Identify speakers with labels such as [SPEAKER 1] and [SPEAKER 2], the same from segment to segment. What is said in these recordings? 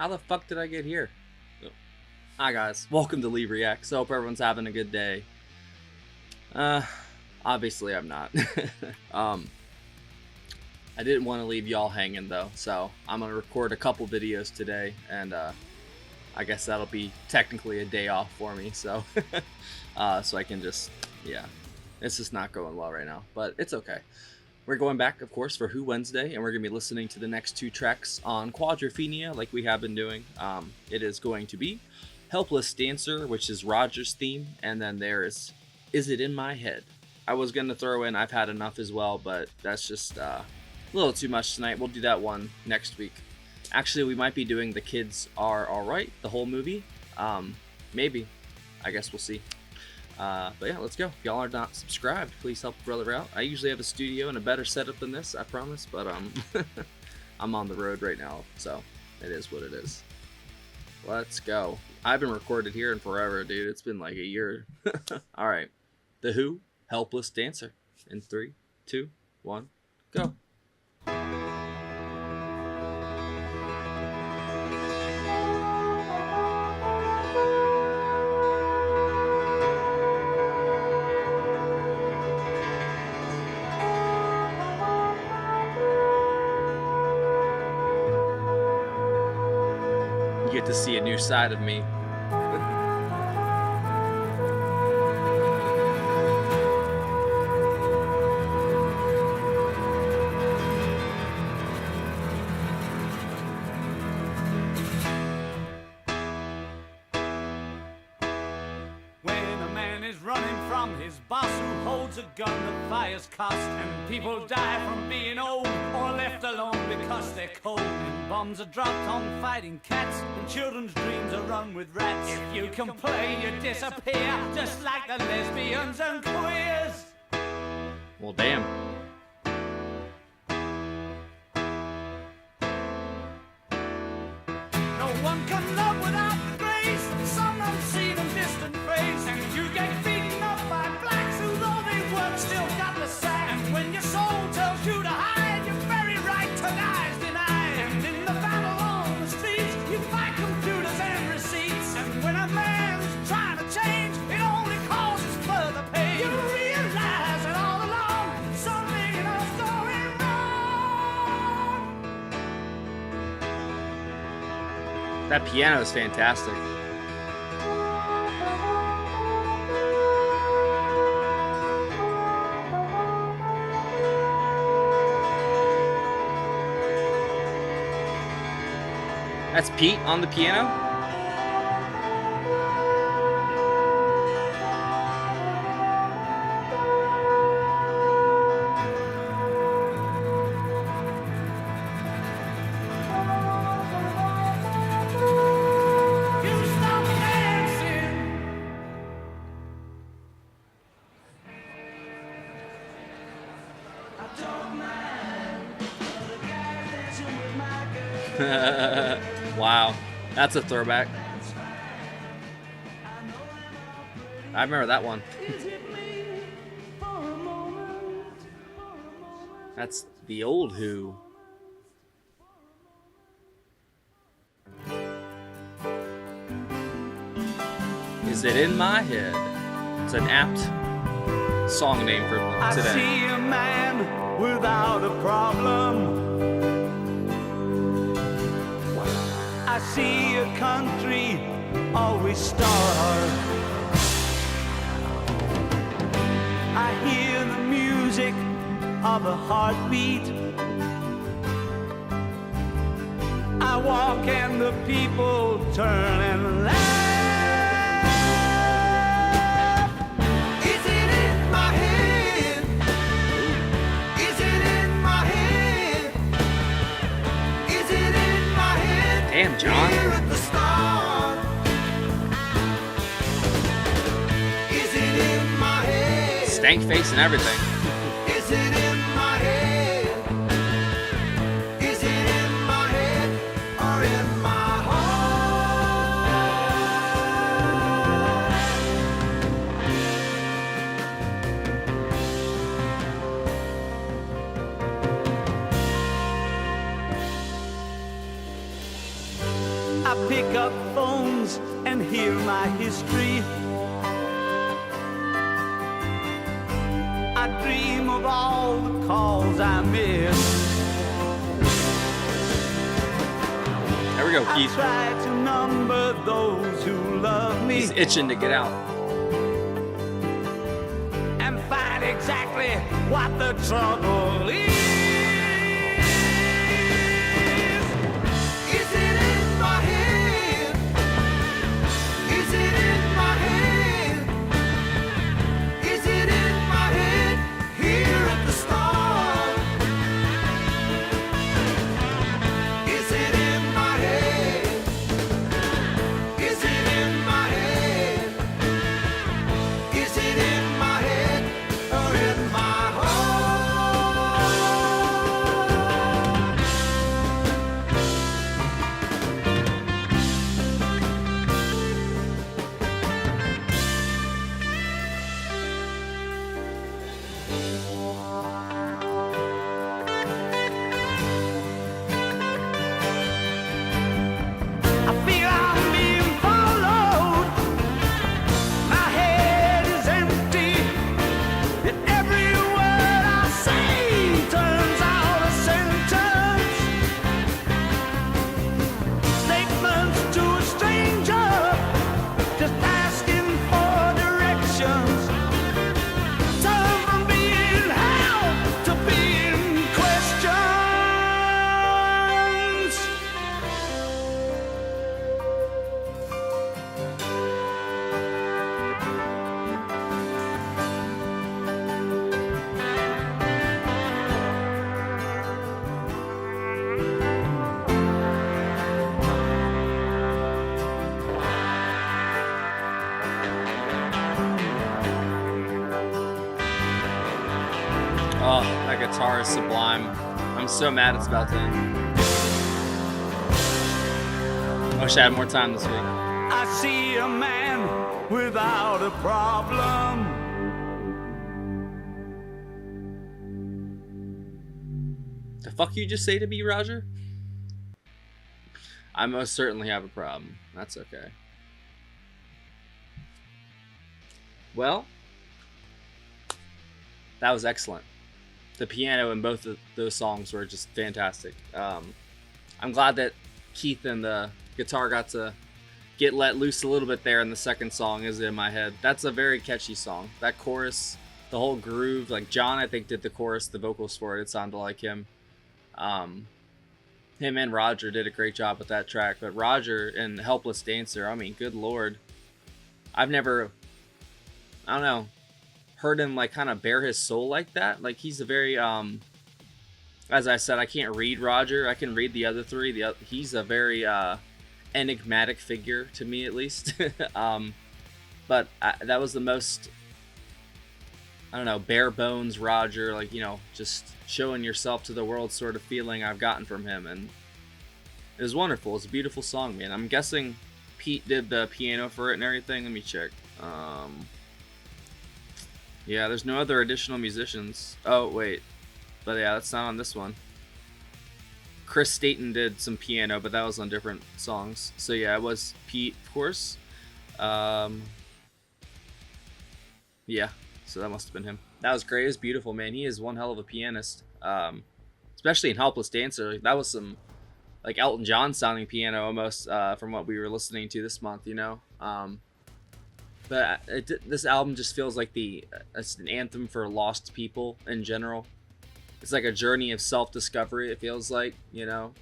[SPEAKER 1] How the fuck did I get here? Hi guys, welcome to Leave Reacts. Hope everyone's having a good day. Obviously I'm not. I didn't want to leave y'all hanging though, so I'm gonna record a couple videos today, and I guess that'll be technically a day off for me. So, so I can just, yeah, it's just not going well right now, but it's okay. We're going back, of course, for Who Wednesday, and we're going to be listening to the next two tracks on Quadrophenia, like we have been doing. It is going to be Helpless Dancer, which is Roger's theme, and then there is It In My Head. I was going to throw in I've Had Enough as well, but that's just a little too much tonight. We'll do that one next week. Actually, we might be doing The Kids Are Alright, the whole movie. Maybe. I guess we'll see. But yeah, let's go. If y'all are not subscribed, please help a brother out. I usually have a studio and a better setup than this, I promise, but I'm on the road right now, so it is what it is. Let's go. I've been recorded here in forever, dude. It's been like a year. Alright. The Who, Helpless Dancer. In 3, 2, 1, go. You get to see a new side of me.
[SPEAKER 2] Running from his boss who holds a gun that fires cost, and people die from being old or left alone because they're cold, and bombs are dropped on fighting cats, and children's dreams are run with rats. If you can play, you disappear, just like the lesbians and queers.
[SPEAKER 1] Well, damn.
[SPEAKER 2] No one can love without the grace, some unseen and distant face, and you get beaten up by blacks who, though they work, still got the sack. And when your soul tells you to hide, your very right to die is denied. And in the battle on the streets, you fight computers and receipts. And when a man's trying to change, it only causes further pain. You realize that all along, something is going wrong.
[SPEAKER 1] That piano is fantastic. That's Pete on the piano?
[SPEAKER 2] You stop dancing. I don't mind the guy dancing with my girl.
[SPEAKER 1] Wow, that's a throwback. I remember that one. That's the old Who. Is It In My Head? It's an apt song name for
[SPEAKER 2] I
[SPEAKER 1] today.
[SPEAKER 2] see a man without a problem. I see a country always starved. I hear the music of a heartbeat. I walk and the people turn and laugh. Is it in my head? Is it in my head? Is it in my head?
[SPEAKER 1] Damn, John.
[SPEAKER 2] Here at the start. Is it in my head?
[SPEAKER 1] Stank face and everything.
[SPEAKER 2] Is it in my head? Is it in my head or in my heart? pick up phones and hear my history. I dream of all the calls I miss.
[SPEAKER 1] There we go, Keith.
[SPEAKER 2] I try to number those who love me.
[SPEAKER 1] He's itching to get out.
[SPEAKER 2] And find exactly what the trouble is. Is it in my head? Is it in my head? Is it in my head here at the start? Is it in my head? Is it in my head? Is it in my head or in my heart? I feel I'm being followed. My head is empty. And every word I say turns out a sentence. Statements to a stranger, just asking for directions. Turn from being held to being questions.
[SPEAKER 1] Oh, that guitar is sublime. I'm so mad it's about to end. I wish I had more time this week.
[SPEAKER 2] I see a man without a problem.
[SPEAKER 1] The fuck you just say to me, Roger? I most certainly have a problem. That's okay. Well, that was excellent. The piano in both of those songs were just fantastic. I'm glad that Keith and the guitar got to get let loose a little bit there in the second song, Is It In My Head. That's a very catchy song. That chorus, the whole groove, like John, I think, did the chorus, the vocals for it. It sounded like him. Him and Roger did a great job with that track. But Roger and Helpless Dancer, I mean, good lord. I've never, I don't know, heard him like kind of bare his soul like that. Like he's a very as I said, I can't read Roger. I can read the other three. He's a very enigmatic figure to me, at least. But that was the most, I don't know, bare bones Roger, like, you know, just showing yourself to the world sort of feeling I've gotten from him. And it was wonderful. It's a beautiful song, man. I'm guessing Pete did the piano for it and everything. Let me check. Yeah, there's no other additional musicians. Oh, wait. But yeah, that's not on this one. Chris Staten did some piano, but that was on different songs. So yeah, it was Pete, of course. Yeah, so that must have been him. That was great. It was beautiful, man. He is one hell of a pianist. Especially in Helpless Dancer. That was some, like, Elton John sounding piano almost, from what we were listening to this month, you know? But this album just feels like it's an anthem for lost people in general. It's like a journey of self-discovery, it feels like, you know?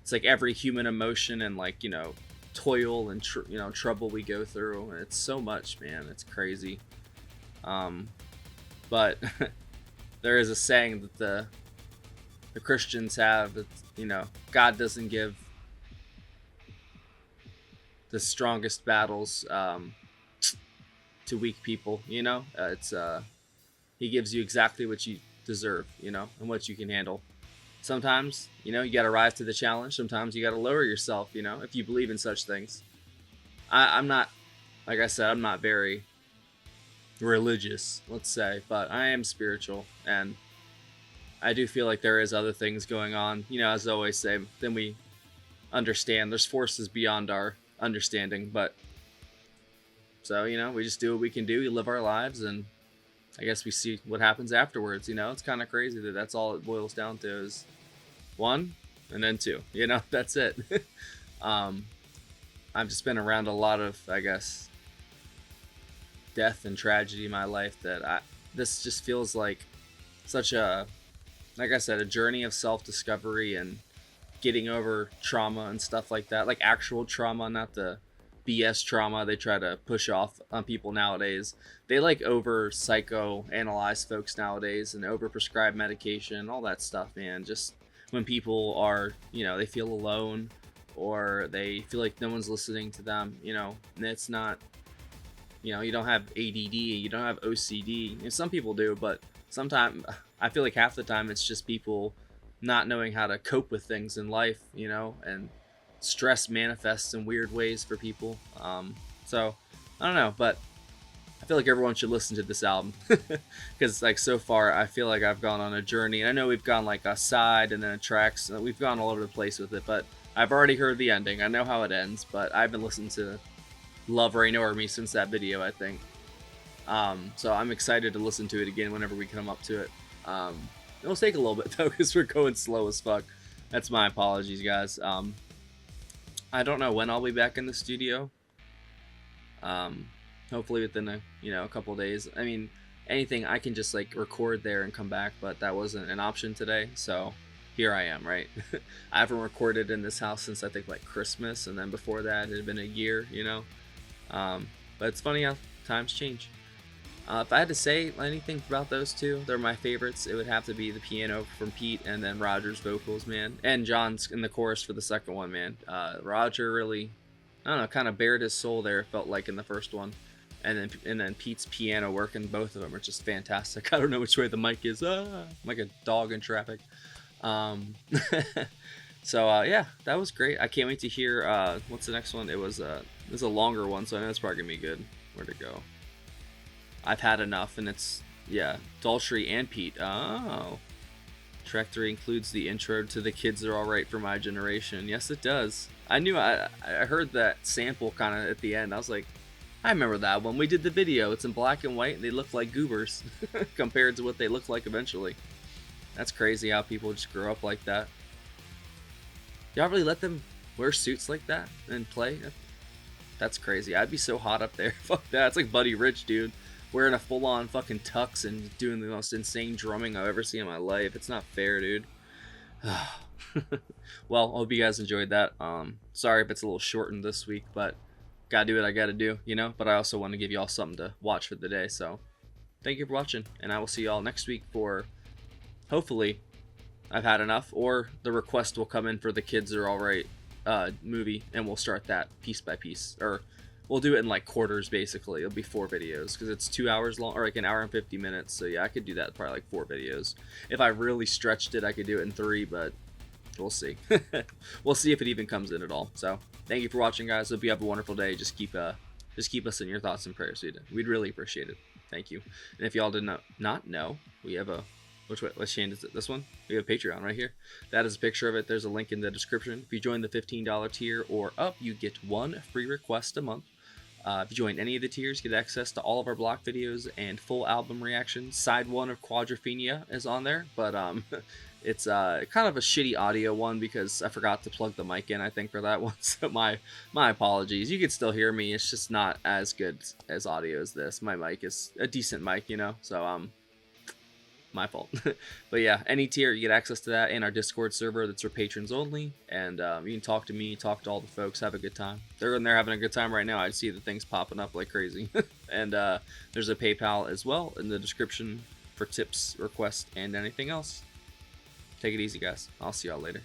[SPEAKER 1] It's like every human emotion and, like, you know, toil and, trouble we go through. And it's so much, man. It's crazy. But there is a saying that the Christians have that, you know, God doesn't give the strongest battles to weak people, you know? He gives you exactly what you deserve, you know, and what you can handle. Sometimes, you know, you got to rise to the challenge. Sometimes you got to lower yourself, you know, if you believe in such things. I'm not, like I said, I'm not very religious, let's say, but I am spiritual, and I do feel like there is other things going on, you know, as I always say, than we understand. There's forces beyond our understanding, but so, you know, we just do what we can do. We live our lives, and I guess we see what happens afterwards. You know, it's kind of crazy that that's all it boils down to is one and then two. You know, that's it. I've just been around a lot of, I guess, death and tragedy in my life that this just feels like such a, like I said, a journey of self-discovery and getting over trauma and stuff like that. Like actual trauma, not the BS trauma they try to push off on people nowadays. They like over psychoanalyze folks nowadays and over prescribe medication, all that stuff, man. Just when people are, you know, they feel alone or they feel like no one's listening to them, you know, and it's not, you know, you don't have ADD, you don't have OCD. You know, some people do, but sometimes I feel like half the time it's just people not knowing how to cope with things in life, you know, and stress manifests in weird ways for people. So I don't know, but I feel like everyone should listen to this album because like so far I feel like I've gone on a journey. I know we've gone like a side and then a tracks, we've gone all over the place with it, but I've already heard the ending. I know how it ends, but I've been listening to Love Reign O'er Me since that video, I think. So I'm excited to listen to it again whenever we come up to it. It'll take a little bit though because we're going slow as fuck. That's my apologies, guys. I don't know when I'll be back in the studio. Hopefully within a couple days. I mean, anything I can just like record there and come back, but that wasn't an option today, so here I am, right? I haven't recorded in this house since I think like Christmas, and then before that it had been a year, you know. But it's funny how times change. If I had to say anything about those two, they're my favorites. It would have to be the piano from Pete and then Roger's vocals, man. And John's in the chorus for the second one, man. Roger really, I don't know, kind of bared his soul there, it felt like in the first one. And then Pete's piano work, and both of them are just fantastic. I don't know which way the mic is. I'm like a dog in traffic. So yeah, that was great. I can't wait to hear what's the next one. It was a longer one, so I know it's probably gonna be good. Where'd it go? I've Had Enough, and it's, yeah, Daltrey and Pete. Oh. Track 3 includes the intro to The Kids Are Alright for My Generation. Yes, it does. I knew I heard that sample kind of at the end. I was like, I remember that one. We did the video. It's in black and white, and they look like goobers compared to what they look like eventually. That's crazy how people just grow up like that. Y'all really let them wear suits like that and play? That's crazy. I'd be so hot up there. Fuck that. It's like Buddy Rich, dude. Wearing a full-on fucking tux and doing the most insane drumming I've ever seen in my life. It's not fair, dude. Well, I hope you guys enjoyed that. Sorry if it's a little shortened this week, but gotta do what I gotta do, you know? But I also want to give you all something to watch for the day, so thank you for watching, and I will see y'all next week for, hopefully, I've Had Enough, or the request will come in for The Kids Are Alright movie, and we'll start that piece by piece, or we'll do it in like quarters, basically. It'll be 4 videos because it's 2 hours long, or like an hour and 50 minutes. So yeah, I could do that probably like 4 videos. If I really stretched it, I could do it in 3, but we'll see. We'll see if it even comes in at all. So thank you for watching, guys. Hope you have a wonderful day. Just keep us in your thoughts and prayers. We'd really appreciate it. Thank you. And if y'all did not know, we have a, which hand is it? This one? We have a Patreon right here. That is a picture of it. There's a link in the description. If you join the $15 tier or up, you get 1 free request a month. If you join any of the tiers, get access to all of our block videos and full album reactions. Side 1 of Quadrophenia is on there, but it's kind of a shitty audio one because I forgot to plug the mic in, I think, for that one. So my apologies. You can still hear me. It's just not as good as audio as this. My mic is a decent mic, you know, so my fault. But yeah, any tier, you get access to that and our Discord server that's for patrons only, and you can talk to me, talk to all the folks, have a good time. They're in there having a good time right now. I see the things popping up like crazy. And there's a PayPal as well in the description for tips, requests, and anything else. Take it easy, guys. I'll see y'all later.